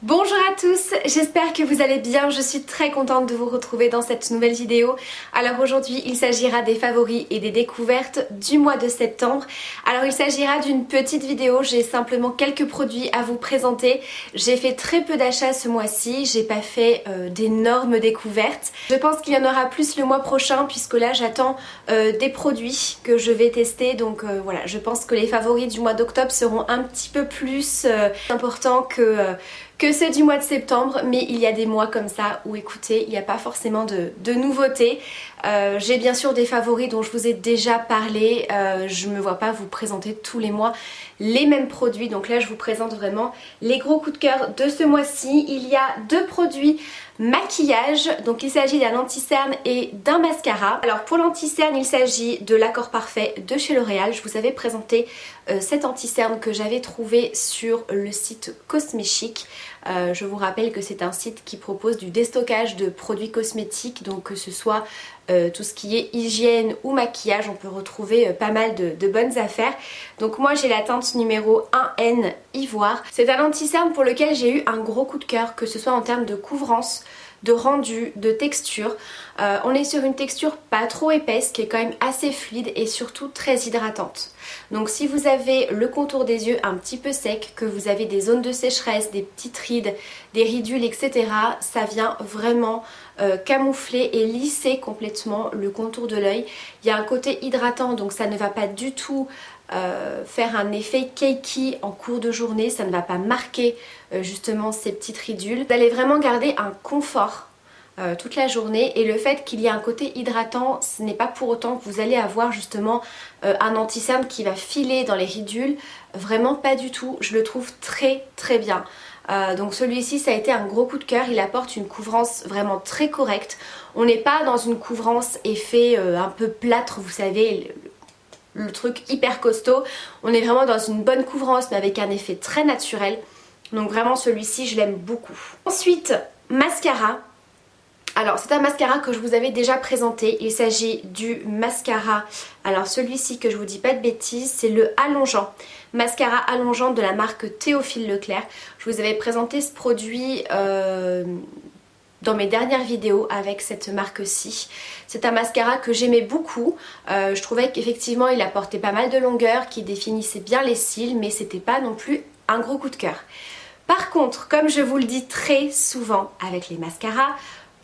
Bonjour à tous, j'espère que vous allez bien, je suis très contente de vous retrouver dans cette nouvelle vidéo. Alors aujourd'hui il s'agira des favoris et des découvertes du mois de septembre. Alors il s'agira d'une petite vidéo, j'ai simplement quelques produits à vous présenter. J'ai fait très peu d'achats ce mois-ci, j'ai pas fait d'énormes découvertes. Je pense qu'il y en aura plus le mois prochain puisque là j'attends des produits que je vais tester. Donc voilà, je pense que les favoris du mois d'octobre seront un petit peu plus importants que ceux du mois de septembre, mais il y a des mois comme ça où écoutez, il n'y a pas forcément de nouveautés. J'ai bien sûr des favoris dont je vous ai déjà parlé, je ne me vois pas vous présenter tous les mois les mêmes produits, donc là je vous présente vraiment les gros coups de cœur de ce mois-ci. Il y a deux produits maquillage, donc il s'agit d'un anti-cerne et d'un mascara. Alors pour l'anti-cerne il s'agit de l'Accord Parfait de chez L'Oréal. Je vous avais présenté cet anti-cerne que j'avais trouvé sur le site Cosméchic. Je vous rappelle que c'est un site qui propose du déstockage de produits cosmétiques, donc que ce soit tout ce qui est hygiène ou maquillage, on peut retrouver pas mal de bonnes affaires. Donc moi j'ai la teinte numéro 1N Ivoire. C'est un anti-cerne pour lequel j'ai eu un gros coup de cœur, que ce soit en termes de couvrance, de rendu, de texture. On est sur une texture pas trop épaisse qui est quand même assez fluide et surtout très hydratante. Donc si vous avez le contour des yeux un petit peu sec, que vous avez des zones de sécheresse, des petites rides, des ridules etc, ça vient vraiment camoufler et lisser complètement le contour de l'œil. Il y a un côté hydratant, donc ça ne va pas du tout faire un effet cakey en cours de journée, ça ne va pas marquer justement ces petites ridules. Vous allez vraiment garder un confort toute la journée, et le fait qu'il y ait un côté hydratant, ce n'est pas pour autant que vous allez avoir justement un anti-cerne qui va filer dans les ridules, vraiment pas du tout. Je le trouve très très bien. Donc celui-ci ça a été un gros coup de cœur, il apporte une couvrance vraiment très correcte. On n'est pas dans une couvrance effet un peu plâtre, vous savez, le truc hyper costaud. On est vraiment dans une bonne couvrance mais avec un effet très naturel. Donc vraiment celui-ci je l'aime beaucoup. Ensuite, mascara. Alors c'est un mascara que je vous avais déjà présenté, il s'agit du mascara, alors celui-ci que je vous dis pas de bêtises, c'est le allongeant, mascara allongeant de la marque Théophile Leclerc. Je vous avais présenté ce produit dans mes dernières vidéos avec cette marque-ci. C'est un mascara que j'aimais beaucoup, je trouvais qu'effectivement il apportait pas mal de longueur, qui définissait bien les cils, mais c'était pas non plus un gros coup de cœur. Par contre, comme je vous le dis très souvent avec les mascaras,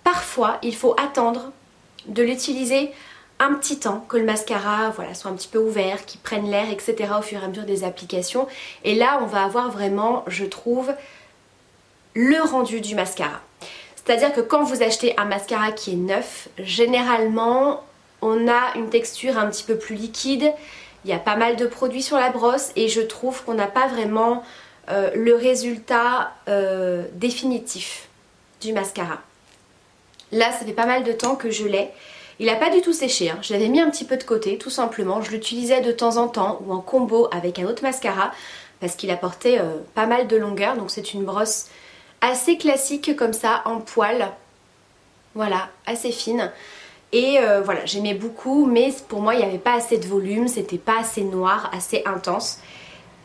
parfois il faut attendre de l'utiliser un petit temps, que le mascara voilà, soit un petit peu ouvert, qu'il prenne l'air etc. au fur et à mesure des applications. Et là on va avoir vraiment, je trouve, le rendu du mascara. C'est-à-dire que quand vous achetez un mascara qui est neuf, généralement on a une texture un petit peu plus liquide, il y a pas mal de produits sur la brosse et je trouve qu'on n'a pas vraiment le résultat définitif du mascara. Là ça fait pas mal de temps que je l'ai. Il n'a pas du tout séché, hein. Je l'avais mis un petit peu de côté tout simplement. Je l'utilisais de temps en temps ou en combo avec un autre mascara parce qu'il apportait pas mal de longueur. Donc c'est une brosse assez classique comme ça en poil. Voilà, assez fine. Et voilà, j'aimais beaucoup, mais pour moi il n'y avait pas assez de volume, c'était pas assez noir, assez intense.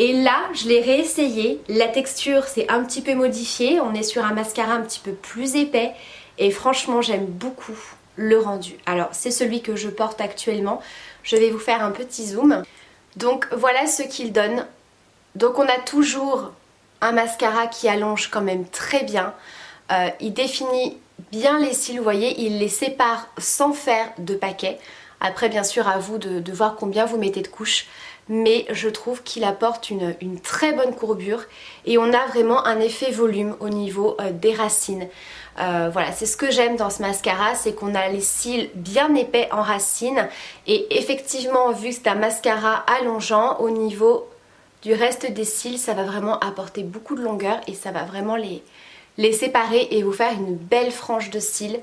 Et là je l'ai réessayé, la texture s'est un petit peu modifiée, on est sur un mascara un petit peu plus épais. Et franchement j'aime beaucoup le rendu. Alors c'est celui que je porte actuellement. Je vais vous faire un petit zoom. Donc voilà ce qu'il donne. Donc on a toujours un mascara qui allonge quand même très bien. Il définit bien les cils, vous voyez, il les sépare sans faire de paquet. Après bien sûr à vous de voir combien vous mettez de couches. Mais je trouve qu'il apporte une très bonne courbure et on a vraiment un effet volume au niveau des racines. Voilà, c'est ce que j'aime dans ce mascara, c'est qu'on a les cils bien épais en racines et effectivement vu que c'est un mascara allongeant, au niveau du reste des cils ça va vraiment apporter beaucoup de longueur et ça va vraiment les séparer et vous faire une belle frange de cils.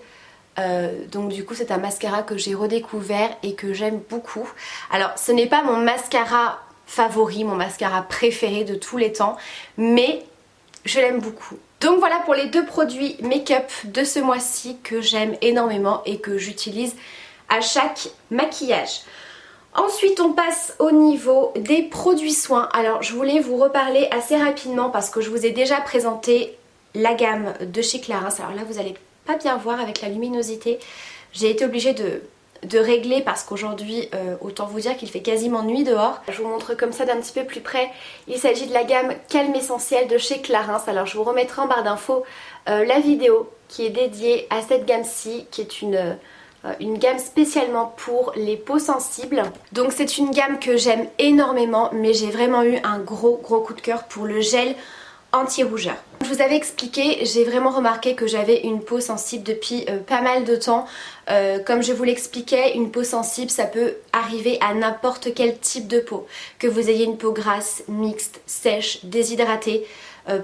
Donc du coup c'est un mascara que j'ai redécouvert et que j'aime beaucoup. Alors ce n'est pas mon mascara favori, mon mascara préféré de tous les temps, mais je l'aime beaucoup. Donc voilà pour les deux produits make-up de ce mois-ci que j'aime énormément et que j'utilise à chaque maquillage. Ensuite on passe au niveau des produits soins. Alors je voulais vous reparler assez rapidement parce que je vous ai déjà présenté la gamme de chez Clarins. Alors là vous allez pas bien voir avec la luminosité, j'ai été obligée de régler parce qu'aujourd'hui autant vous dire qu'il fait quasiment nuit dehors. Je vous montre comme ça d'un petit peu plus près. Il s'agit de la gamme Calme Essentiel de chez Clarins. Alors je vous remettrai en barre d'infos la vidéo qui est dédiée à cette gamme-ci, qui est une gamme spécialement pour les peaux sensibles. Donc c'est une gamme que j'aime énormément, mais j'ai vraiment eu un gros coup de cœur pour le gel anti-rougeur. Je vous avais expliqué, j'ai vraiment remarqué que j'avais une peau sensible depuis pas mal de temps. Comme je vous l'expliquais, une peau sensible ça peut arriver à n'importe quel type de peau. Que vous ayez une peau grasse, mixte, sèche, déshydratée,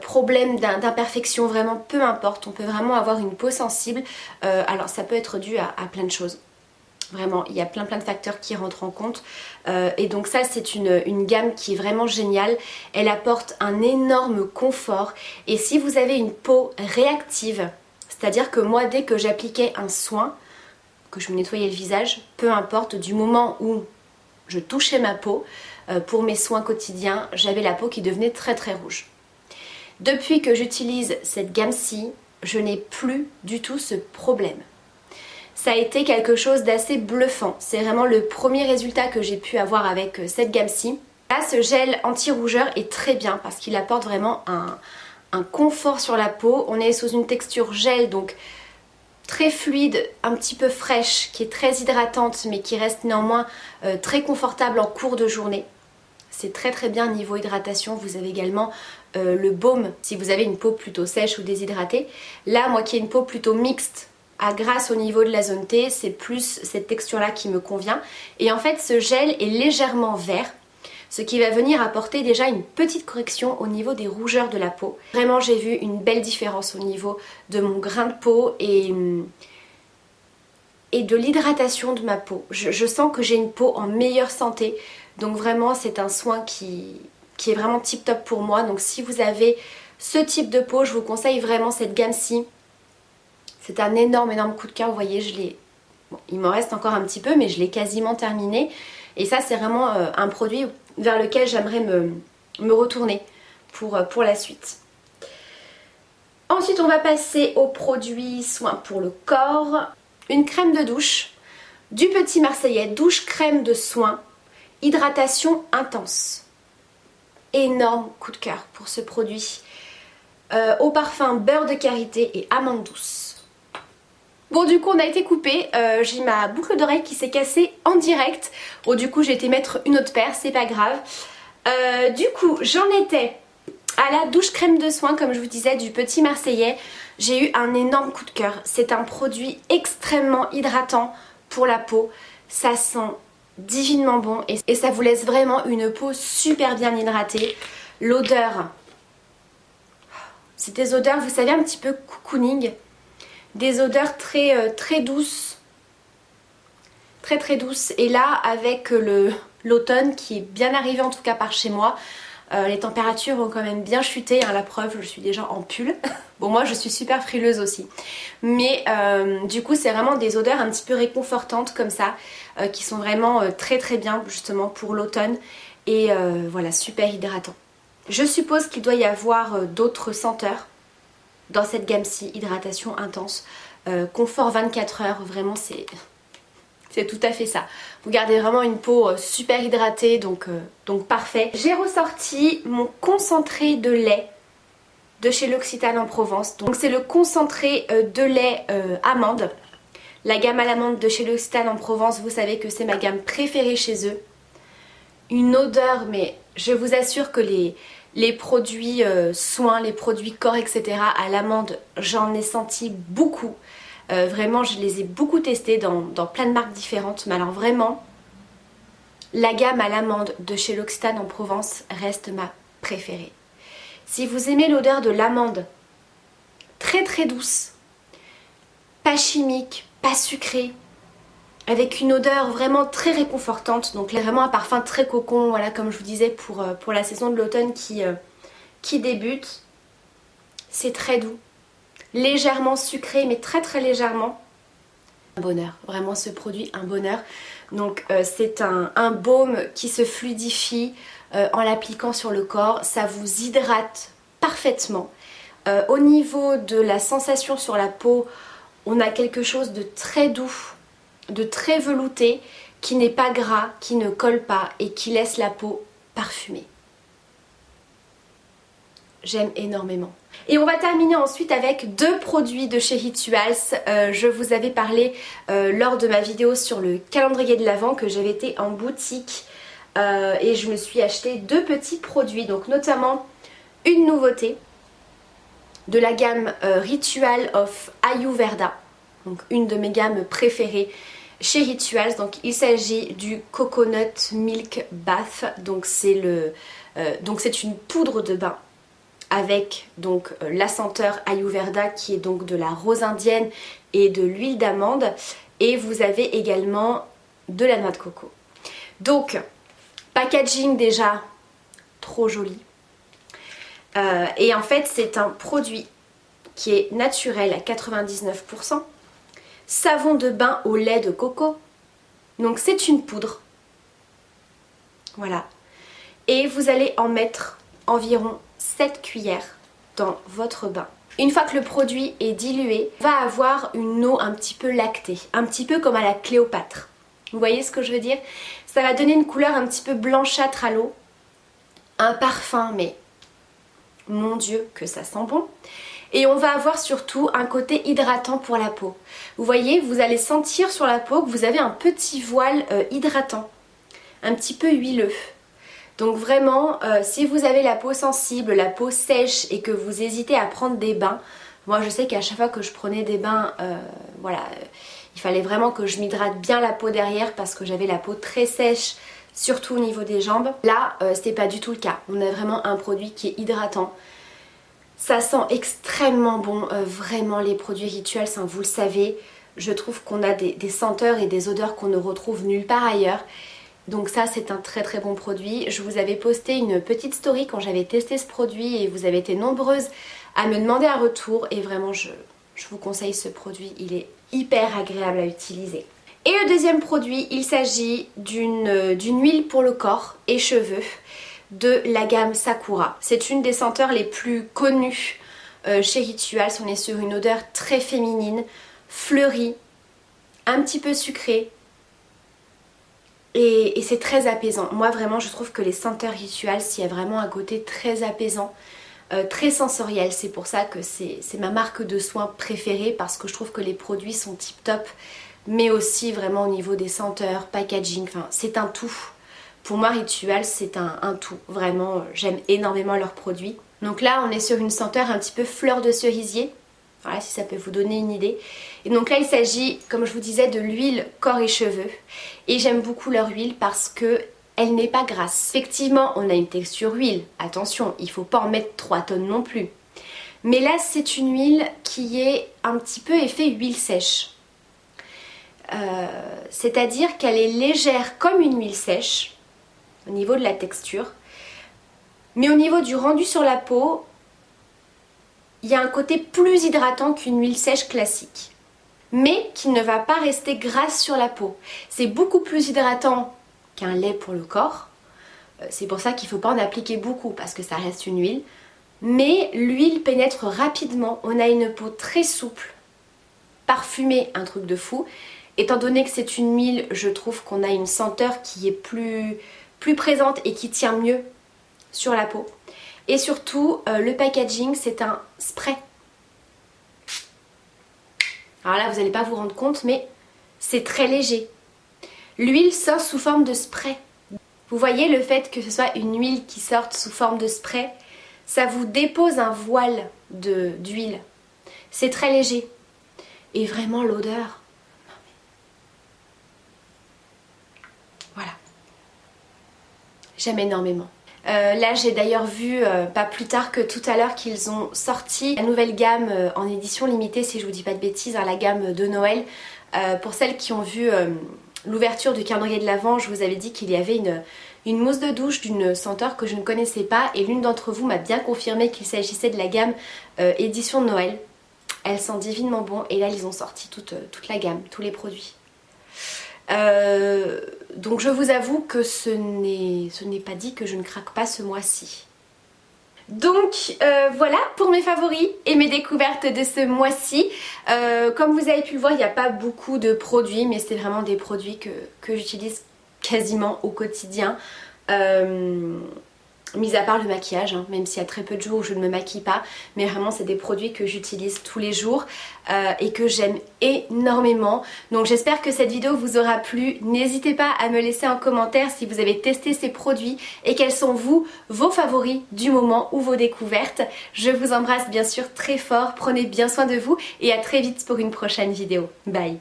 problème d'imperfection, vraiment peu importe, on peut vraiment avoir une peau sensible. Alors ça peut être dû à plein de choses. Vraiment, il y a plein de facteurs qui rentrent en compte. Et donc ça, c'est une gamme qui est vraiment géniale. Elle apporte un énorme confort. Et si vous avez une peau réactive, c'est-à-dire que moi, dès que j'appliquais un soin, que je me nettoyais le visage, peu importe, du moment où je touchais ma peau, pour mes soins quotidiens, j'avais la peau qui devenait très rouge. Depuis que j'utilise cette gamme-ci, je n'ai plus du tout ce problème. Ça a été quelque chose d'assez bluffant. C'est vraiment le premier résultat que j'ai pu avoir avec cette gamme-ci. Là, ce gel anti-rougeur est très bien parce qu'il apporte vraiment un confort sur la peau. On est sous une texture gel, donc très fluide, un petit peu fraîche, qui est très hydratante, mais qui reste néanmoins très confortable en cours de journée. C'est très bien niveau hydratation. Vous avez également le baume si vous avez une peau plutôt sèche ou déshydratée. Là, moi qui ai une peau plutôt mixte, à grasse au niveau de la zone T, c'est plus cette texture là qui me convient. Et en fait ce gel est légèrement vert, ce qui va venir apporter déjà une petite correction au niveau des rougeurs de la peau. Vraiment j'ai vu une belle différence au niveau de mon grain de peau et de l'hydratation de ma peau. Je sens que j'ai une peau en meilleure santé, donc vraiment c'est un soin qui est vraiment tip top pour moi. Donc si vous avez ce type de peau, je vous conseille vraiment cette gamme-ci. C'est un énorme coup de cœur, vous voyez, bon, il m'en reste encore un petit peu, mais je l'ai quasiment terminé. Et ça, c'est vraiment un produit vers lequel j'aimerais me retourner pour la suite. Ensuite, on va passer aux produits soins pour le corps. Une crème de douche du Petit Marseillais, douche crème de soin, hydratation intense. Énorme coup de cœur pour ce produit. Au parfum beurre de karité et amande douce. Bon du coup on a été coupé, j'ai ma boucle d'oreille qui s'est cassée en direct. Bon du coup j'ai été mettre une autre paire, c'est pas grave. Du coup j'en étais à la douche crème de soin comme je vous disais du Petit Marseillais. J'ai eu un énorme coup de cœur, c'est un produit extrêmement hydratant pour la peau. Ça sent divinement bon et ça vous laisse vraiment une peau super bien hydratée. L'odeur, c'est des odeurs vous savez un petit peu cocooning. Des odeurs très douces, très douces. Et là avec l'automne qui est bien arrivé en tout cas par chez moi, les températures ont quand même bien chuté, hein, la preuve je suis déjà en pull. Bon moi je suis super frileuse aussi, mais du coup c'est vraiment des odeurs un petit peu réconfortantes comme ça, qui sont vraiment très bien justement pour l'automne et voilà, super hydratant. Je suppose qu'il doit y avoir d'autres senteurs dans cette gamme-ci, hydratation intense, confort 24 heures, vraiment c'est tout à fait ça. Vous gardez vraiment une peau super hydratée, donc parfait. J'ai ressorti mon concentré de lait de chez L'Occitane en Provence. Donc c'est le concentré de lait amande. La gamme à l'amande de chez L'Occitane en Provence, vous savez que c'est ma gamme préférée chez eux. Une odeur, mais je vous assure que les produits soins, les produits corps, etc. à l'amande, j'en ai senti beaucoup. Vraiment, je les ai beaucoup testés dans plein de marques différentes. Mais alors vraiment, la gamme à l'amande de chez L'Occitane en Provence reste ma préférée. Si vous aimez l'odeur de l'amande, très douce, pas chimique, pas sucrée, avec une odeur vraiment très réconfortante, donc vraiment un parfum très cocon, voilà, comme je vous disais pour la saison de l'automne qui débute. C'est très doux, légèrement sucré, mais très légèrement. Un bonheur, vraiment ce produit, un bonheur. Donc c'est un baume qui se fluidifie en l'appliquant sur le corps, ça vous hydrate parfaitement. Au niveau de la sensation sur la peau, on a quelque chose de très doux, de très velouté, qui n'est pas gras, qui ne colle pas et qui laisse la peau parfumée. J'aime énormément. Et on va terminer ensuite avec deux produits de chez Rituals. Je vous avais parlé lors de ma vidéo sur le calendrier de l'Avent que j'avais été en boutique et je me suis acheté deux petits produits. Donc notamment une nouveauté de la gamme Ritual of Ayurveda. Donc une de mes gammes préférées chez Rituals. Donc il s'agit du Coconut Milk Bath. Donc c'est une poudre de bain avec donc la senteur Ayurveda qui est donc de la rose indienne et de l'huile d'amande, et vous avez également de la noix de coco. Donc packaging déjà trop joli, et en fait c'est un produit qui est naturel à 99%, savon de bain au lait de coco, donc c'est une poudre, voilà, et vous allez en mettre environ 7 cuillères dans votre bain. Une fois que le produit est dilué, va avoir une eau un petit peu lactée, un petit peu comme à la Cléopâtre. Vous voyez ce que je veux dire? Ça va donner une couleur un petit peu blanchâtre à l'eau, un parfum, mais mon Dieu que ça sent bon. Et on va avoir surtout un côté hydratant pour la peau. Vous voyez, vous allez sentir sur la peau que vous avez un petit voile hydratant, un petit peu huileux. Donc vraiment, si vous avez la peau sensible, la peau sèche et que vous hésitez à prendre des bains, moi je sais qu'à chaque fois que je prenais des bains, voilà, il fallait vraiment que je m'hydrate bien la peau derrière parce que j'avais la peau très sèche, surtout au niveau des jambes. Là, c'était pas du tout le cas. On a vraiment un produit qui est hydratant. Ça sent extrêmement bon, vraiment les produits Rituals, hein, vous le savez. Je trouve qu'on a des senteurs et des odeurs qu'on ne retrouve nulle part ailleurs. Donc ça c'est un très très bon produit. Je vous avais posté une petite story quand j'avais testé ce produit et vous avez été nombreuses à me demander un retour. Et vraiment je vous conseille ce produit, il est hyper agréable à utiliser. Et le deuxième produit, il s'agit d'une huile pour le corps et cheveux de la gamme Sakura. C'est une des senteurs les plus connues chez Rituals. On est sur une odeur très féminine, fleurie, un petit peu sucrée. Et c'est très apaisant. Moi vraiment je trouve que les senteurs Rituals, il y a vraiment un côté très apaisant, très sensoriel. C'est pour ça que c'est ma marque de soins préférée, parce que je trouve que les produits sont tip top, mais aussi vraiment au niveau des senteurs, packaging, enfin c'est un tout. Pour moi Rituals c'est un tout, vraiment j'aime énormément leurs produits. Donc là on est sur une senteur un petit peu fleur de cerisier. Voilà, si ça peut vous donner une idée. Et donc là il s'agit, comme je vous disais, de l'huile corps et cheveux. Et j'aime beaucoup leur huile parce que elle n'est pas grasse. Effectivement on a une texture huile, attention, il ne faut pas en mettre 3 tonnes non plus. Mais là c'est une huile qui est un petit peu effet huile sèche. C'est-à-dire qu'elle est légère comme une huile sèche au niveau de la texture. Mais au niveau du rendu sur la peau, il y a un côté plus hydratant qu'une huile sèche classique, mais qui ne va pas rester grasse sur la peau. C'est beaucoup plus hydratant qu'un lait pour le corps. C'est pour ça qu'il ne faut pas en appliquer beaucoup parce que ça reste une huile. Mais l'huile pénètre rapidement. On a une peau très souple, parfumée, un truc de fou. Étant donné que c'est une huile, je trouve qu'on a une senteur qui est plus présente et qui tient mieux sur la peau. Et surtout, le packaging, c'est un spray. Alors là, vous n'allez pas vous rendre compte, mais c'est très léger. L'huile sort sous forme de spray. Vous voyez le fait que ce soit une huile qui sorte sous forme de spray, ça vous dépose un voile d'huile. C'est très léger. Et vraiment l'odeur. Voilà. J'aime énormément. Là j'ai d'ailleurs vu pas plus tard que tout à l'heure qu'ils ont sorti la nouvelle gamme en édition limitée, si je vous dis pas de bêtises, hein, la gamme de Noël. Pour celles qui ont vu l'ouverture du calendrier de l'Avent, je vous avais dit qu'il y avait une mousse de douche d'une senteur que je ne connaissais pas, et l'une d'entre vous m'a bien confirmé qu'il s'agissait de la gamme édition de Noël. Elle sent divinement bon, et là ils ont sorti toute la gamme, tous les produits. Donc je vous avoue que ce n'est pas dit que je ne craque pas ce mois-ci. Donc voilà pour mes favoris et mes découvertes de ce mois-ci. Comme vous avez pu le voir, il n'y a pas beaucoup de produits, mais c'est vraiment des produits que j'utilise quasiment au quotidien. Mis à part le maquillage, hein, même s'il y a très peu de jours où je ne me maquille pas, mais vraiment c'est des produits que j'utilise tous les jours et que j'aime énormément. Donc j'espère que cette vidéo vous aura plu. N'hésitez pas à me laisser en commentaire si vous avez testé ces produits et quels sont vos favoris du moment ou vos découvertes. Je vous embrasse bien sûr très fort, prenez bien soin de vous et à très vite pour une prochaine vidéo. Bye!